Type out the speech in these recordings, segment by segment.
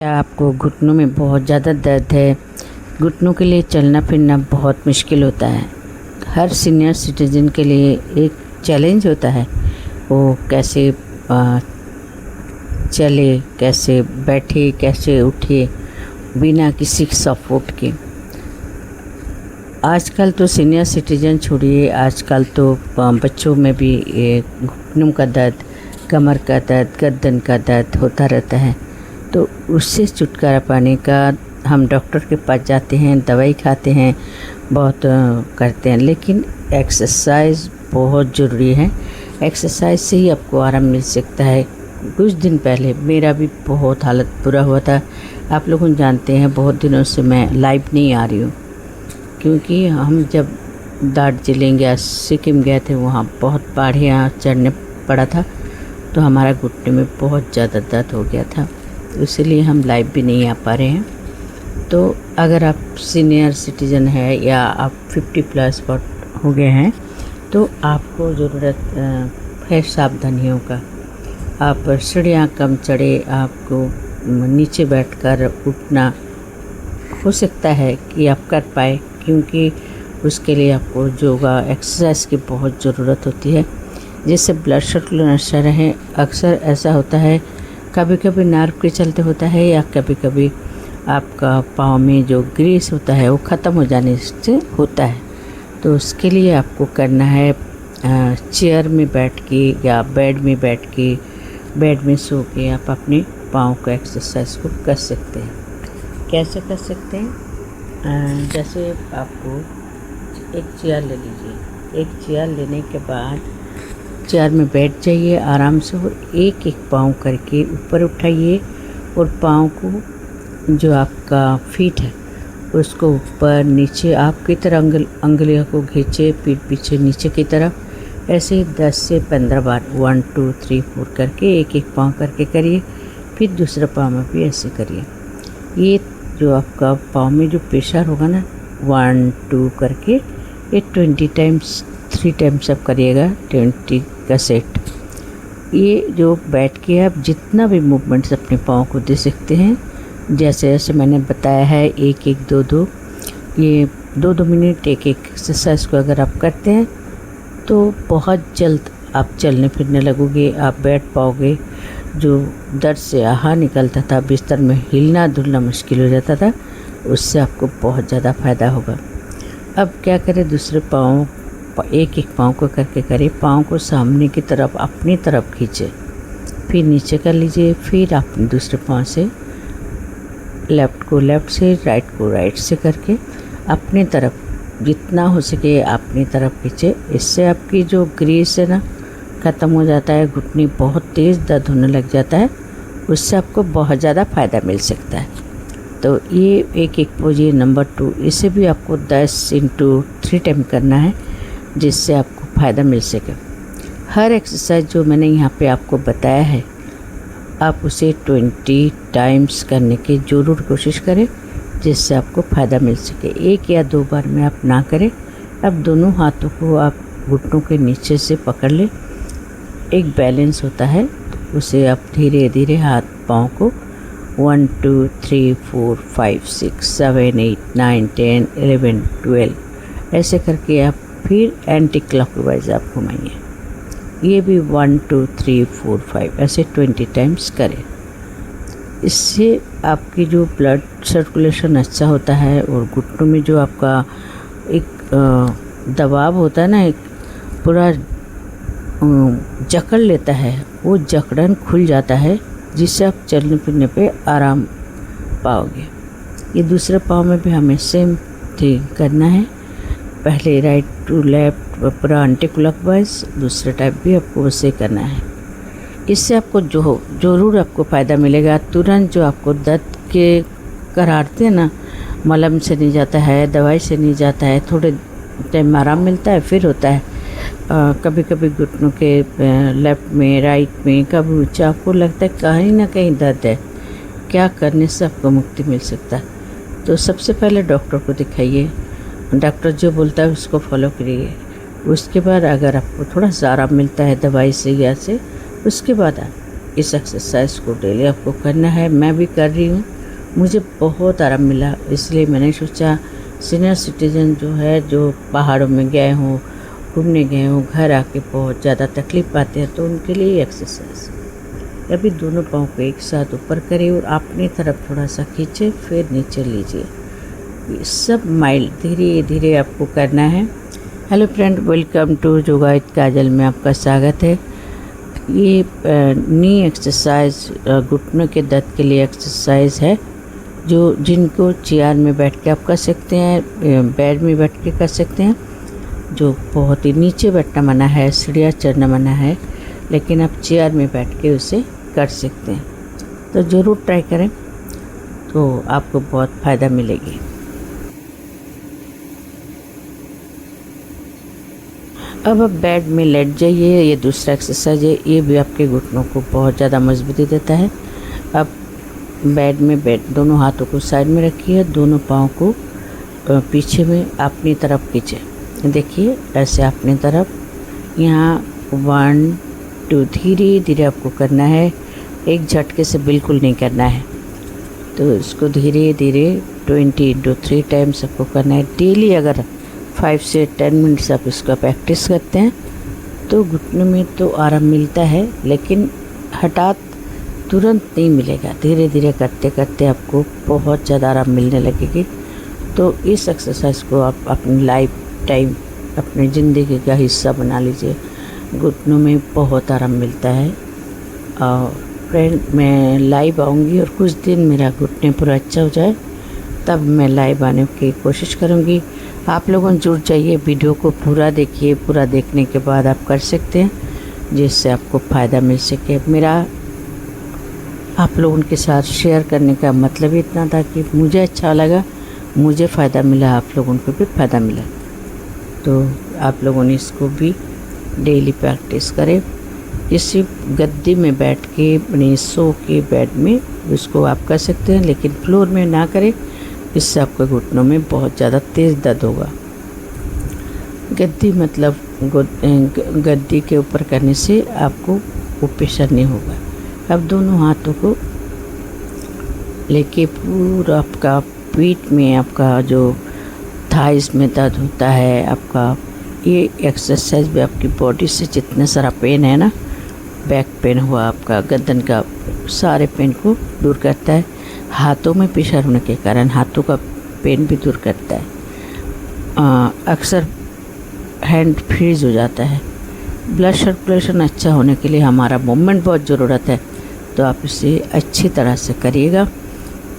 आपको घुटनों में बहुत ज़्यादा दर्द है। घुटनों के लिए चलना फिरना बहुत मुश्किल होता है। हर सीनियर सिटीजन के लिए एक चैलेंज होता है, वो कैसे चले, कैसे बैठे, कैसे उठे बिना किसी सपोर्ट के। आजकल तो सीनियर सिटीजन छोड़िए, आजकल तो बच्चों में भी घुटनों का दर्द, कमर का दर्द, गर्दन का दर्द होता रहता है। तो उससे छुटकारा पाने का हम डॉक्टर के पास जाते हैं, दवाई खाते हैं, बहुत करते हैं, लेकिन एक्सरसाइज बहुत ज़रूरी है। एक्सरसाइज से ही आपको आराम मिल सकता है। कुछ दिन पहले मेरा भी बहुत हालत बुरा हुआ था। आप लोग जानते हैं बहुत दिनों से मैं लाइव नहीं आ रही हूँ, क्योंकि हम जब दार्जिलिंग या सिक्किम गए थे, वहाँ बहुत पहाड़ियाँ चढ़ने पड़ा था, तो हमारा घुटने में बहुत ज़्यादा दर्द हो गया था, इसलिए हम लाइव भी नहीं आ पा रहे हैं। तो अगर आप सीनियर सिटीज़न है या आप 50+ हो गए हैं, तो आपको ज़रूरत है सावधानियों का। आप सीढ़ियाँ कम चढ़े, आपको नीचे बैठकर उठना हो सकता है कि आप कर पाए, क्योंकि उसके लिए आपको योगा एक्सरसाइज की बहुत ज़रूरत होती है, जिससे ब्लड सर्कुलेशन रहे। अक्सर ऐसा होता है, कभी कभी नर्व के चलते होता है, या कभी कभी आपका पाँव में जो ग्रीस होता है वो ख़त्म हो जाने से होता है। तो उसके लिए आपको करना है चेयर में बैठ के या बेड में बैठ के, बेड में सो के आप अपने पाँव का एक्सरसाइज को कर सकते हैं। कैसे कर सकते हैं? जैसे आपको एक चेयर ले लीजिए। एक चेयर लेने के बाद चेयर में बैठ जाइए आराम से, और एक एक पाँव करके ऊपर उठाइए, और पाँव को जो आपका फीट है उसको ऊपर नीचे आपकी तरह अंगुलियों को खींचे, फिर पीछे नीचे की तरफ, ऐसे 10 से 15 बार 1 2 3 4 करके एक एक पाँव करके करिए। फिर दूसरे पाँव में भी ऐसे करिए। ये जो आपका पाँव में जो प्रेशर होगा ना, 1 2 करके ये 20 टाइम्स 3 टाइम्स आप करिएगा, 20 का सेट। ये जो बैठ के आप जितना भी मूवमेंट्स अपने पाँव को दे सकते हैं, जैसे जैसे मैंने बताया है, 1 1 2 2, ये 2 2 मिनट एक एक एक्सरसाइज को अगर आप करते हैं तो बहुत जल्द आप चलने फिरने लगोगे, आप बैठ पाओगे। जो दर्द से आहा निकलता था, बिस्तर में हिलना डुलना मुश्किल हो जाता था, उससे आपको बहुत ज़्यादा फ़ायदा होगा। अब क्या करें, दूसरे पाँव एक एक पाँव को करके करें। पाँव को सामने की तरफ अपनी तरफ खींचे, फिर नीचे कर लीजिए। फिर आप दूसरे पाँव से लेफ़्ट को लेफ़्ट से, राइट को राइट से करके अपनी तरफ जितना हो सके अपनी तरफ खींचे। इससे आपकी जो ग्रीस है ना ख़त्म हो जाता है, घुटने बहुत तेज़ दर्द होने लग जाता है, उससे आपको बहुत ज़्यादा फ़ायदा मिल सकता है। तो ये एक एक पोजीशन नंबर 2, इसे भी आपको 10 × 3 टाइम करना है, जिससे आपको फ़ायदा मिल सके। हर एक्सरसाइज जो मैंने यहाँ पे आपको बताया है, आप उसे 20 टाइम्स करने की ज़रूर कोशिश करें, जिससे आपको फ़ायदा मिल सके। 1 या 2 बार में आप ना करें। अब दोनों हाथों को आप घुटनों के नीचे से पकड़ लें। एक बैलेंस होता है, उसे आप धीरे धीरे हाथ पाँव को 1 2 3 4 5 6 7 8 9 10 11 12 ऐसे करके आप फिर एंटी क्लॉकवाइज आप घुमाइए। ये भी 1 2 3 4 5 ऐसे 20 टाइम्स करें। इससे आपकी जो ब्लड सर्कुलेशन अच्छा होता है, और घुटनों में जो आपका एक दबाव होता है ना, एक पूरा जकड़ लेता है, वो जकड़न खुल जाता है, जिससे आप चलने फिरने पे आराम पाओगे। ये दूसरे पाँव में भी हमें सेम थिंग करना है। पहले राइट टू लेफ्ट पूरा एंटी क्लॉकवाइज, दूसरे टाइप भी आपको वैसे करना है। इससे आपको जो ज़रूर आपको फ़ायदा मिलेगा। तुरंत जो आपको दर्द के करारते हैं ना, मलहम से नहीं जाता है, दवाई से नहीं जाता है, थोड़े टाइम आराम मिलता है, फिर होता है। कभी कभी घुटनों के लेफ़्ट में, राइट में, कभी ऊँचा, आपको लगता है कहीं ना कहीं दर्द है। क्या करने से आपको मुक्ति मिल सकता है? तो सबसे पहले डॉक्टर को दिखाइए, डॉक्टर जो बोलता है उसको फॉलो करिए। उसके बाद अगर आपको थोड़ा सा आराम मिलता है दवाई से या से, उसके बाद इस एक्सरसाइज को डेली आपको करना है। मैं भी कर रही हूँ, मुझे बहुत आराम मिला, इसलिए मैंने सोचा सीनियर सिटीजन जो है, जो पहाड़ों में गए हों, घूमने गए हों, घर आके बहुत ज़्यादा तकलीफ़ पाते हैं, तो उनके लिए एक्सरसाइज। अभी दोनों पाँव को एक साथ ऊपर करें और अपनी तरफ थोड़ा सा खींचे, फिर नीचे लीजिए। ये सब माइल्ड धीरे धीरे आपको करना है। Hello friend, welcome to yoga with Kajal में आपका स्वागत है। ये नी एक्सरसाइज, घुटनों के दर्द के लिए एक्सरसाइज है, जो जिनको चेयर में बैठ के आप कर सकते हैं, बेड में बैठ के कर सकते हैं। जो बहुत ही नीचे बैठना मना है, सीढ़ियाँ चढ़ना मना है, लेकिन आप चेयर में बैठ के उसे कर सकते हैं। तो ज़रूर ट्राई करें, तो आपको बहुत फ़ायदा मिलेगी। अब आप बेड में लेट जाइए। ये दूसरा एक्सरसाइज है, ये भी आपके घुटनों को बहुत ज़्यादा मजबूती देता है। अब बेड में दोनों हाथों को साइड में रखिए, दोनों पाँव को पीछे में अपनी तरफ खींचे। देखिए ऐसे अपनी तरफ। यहाँ 1 2 धीरे धीरे आपको करना है, एक झटके से बिल्कुल नहीं करना है। तो इसको धीरे धीरे 20 टाइम्स आपको करना है डेली। अगर 5 से 10 मिनट्स आप इसका प्रैक्टिस करते हैं तो घुटनों में तो आराम मिलता है, लेकिन हठात तुरंत नहीं मिलेगा। धीरे धीरे करते करते आपको बहुत ज़्यादा आराम मिलने लगेगी। तो इस एक्सरसाइज को आप अपनी लाइफ टाइम, अपनी ज़िंदगी का हिस्सा बना लीजिए। घुटनों में बहुत आराम मिलता है। और फ्रेंड, मैं लाइव आऊँगी और कुछ दिन मेरा घुटने पूरा अच्छा हो जाए, तब मैं लाइव आने की कोशिश करूँगी। आप लोगों जुड़ जाइए, वीडियो को पूरा देखिए। पूरा देखने के बाद आप कर सकते हैं, जिससे आपको फ़ायदा मिल सके। मेरा आप लोगों के साथ शेयर करने का मतलब इतना था कि मुझे अच्छा लगा, मुझे फ़ायदा मिला, आप लोगों को भी फ़ायदा मिला। तो आप लोगों ने इसको भी डेली प्रैक्टिस करें। इसी गद्दी में बैठ के, अपने सो के बेड में इसको आप कर सकते हैं, लेकिन फ्लोर में ना करें, इससे आपके घुटनों में बहुत ज़्यादा तेज़ दर्द होगा। गद्दी मतलब गद्दी के ऊपर करने से आपको वो प्रेशर नहीं होगा। अब दोनों हाथों को लेके पूरा आपका पीठ में, आपका जो थाइस में दर्द होता है, आपका ये एक्सरसाइज भी आपकी बॉडी से जितने सारा पेन है ना, बैक पेन हुआ, आपका गर्दन का सारे पेन को दूर करता है। हाथों में प्रेशर होने के कारण हाथों का पेन भी दूर करता है। अक्सर हैंड फ्रीज हो जाता है। ब्लड सर्कुलेशन अच्छा होने के लिए हमारा मूवमेंट बहुत ज़रूरत है। तो आप इसे अच्छी तरह से करिएगा,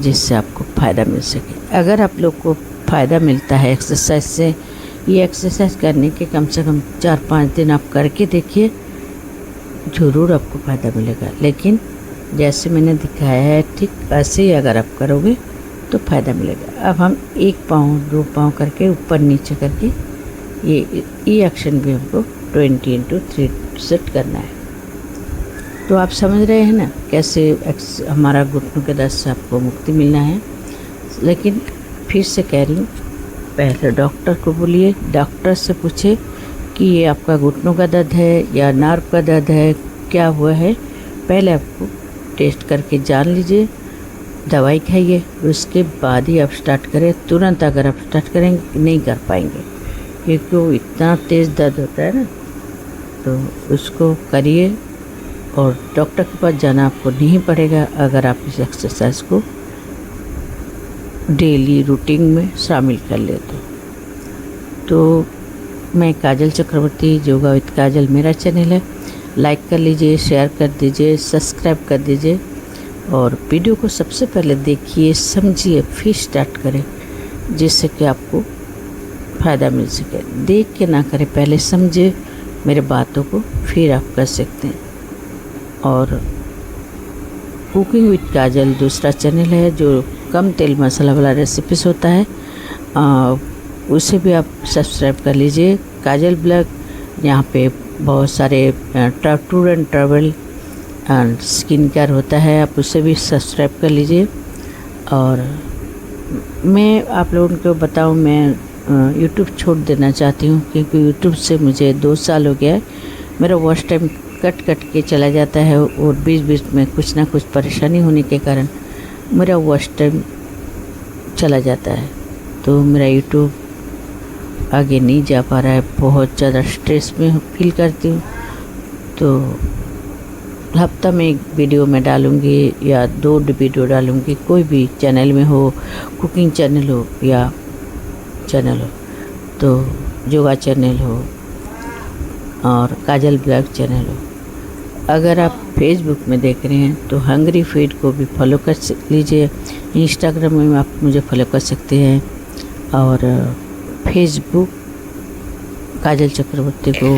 जिससे आपको फ़ायदा मिल सके। अगर आप लोग को फ़ायदा मिलता है एक्सरसाइज से, ये एक्सरसाइज करने के कम से कम 4-5 दिन आप करके देखिए, ज़रूर आपको फ़ायदा मिलेगा। लेकिन जैसे मैंने दिखाया है, ठीक ऐसे ही अगर आप करोगे तो फ़ायदा मिलेगा। अब हम 1 पाँव 2 पाँव करके ऊपर नीचे करके ये एक्शन भी हमको 20x3 सेट करना है। तो आप समझ रहे हैं ना कैसे हमारा घुटनों के दर्द से आपको मुक्ति मिलना है। लेकिन फिर से कह रही हूँ, पहले डॉक्टर को बोलिए, डॉक्टर से पूछे कि ये आपका घुटनों का दर्द है या नर्व का दर्द है, क्या हुआ है। पहले आपको टेस्ट करके जान लीजिए, दवाई खाइए, उसके बाद ही आप स्टार्ट करें। तुरंत अगर आप स्टार्ट करेंगे नहीं कर पाएंगे, क्योंकि वो इतना तेज़ दर्द होता है ना। तो उसको करिए और डॉक्टर के पास जाना आपको नहीं पड़ेगा, अगर आप इस एक्सरसाइज को डेली रूटीन में शामिल कर ले तो मैं काजल चक्रवर्ती, योगा विद काजल मेरा चैनल है। लाइक कर लीजिए, शेयर कर दीजिए, सब्सक्राइब कर दीजिए और वीडियो को सबसे पहले देखिए, समझिए, फिर स्टार्ट करें, जिससे कि आपको फ़ायदा मिल सके। देख के ना करें, पहले समझे मेरे बातों को, फिर आप कर सकते हैं। और कुकिंग विद काजल दूसरा चैनल है, जो कम तेल मसाला वाला रेसिपीज़ होता है, उसे भी आप सब्सक्राइब कर लीजिए। काजल ब्लॉग, यहाँ पे बहुत सारे tour and travel and skin care होता है, आप उसे भी सब्सक्राइब कर लीजिए। और मैं आप लोगों को बताऊं, मैं यूट्यूब छोड़ देना चाहती हूं, क्योंकि यूट्यूब से मुझे 2 साल हो गया है। मेरा वॉच टाइम कट कट के चला जाता है और बीच बीच में कुछ ना कुछ परेशानी होने के कारण मेरा वॉच टाइम चला जाता है। तो मेरा यूट्यूब आगे नहीं जा पा रहा है, बहुत ज़्यादा स्ट्रेस में फील करती हूँ। तो हफ्ता में एक वीडियो मैं डालूँगी या 2 वीडियो डालूँगी, कोई भी चैनल में हो, कुकिंग चैनल हो या चैनल हो, तो योगा चैनल हो और काजल ब्लॉग चैनल हो। अगर आप फेसबुक में देख रहे हैं तो हंग्री फीड को भी फॉलो कर लीजिए। इंस्टाग्राम में आप मुझे फॉलो कर सकते हैं और फेसबुक काजल चक्रवर्ती को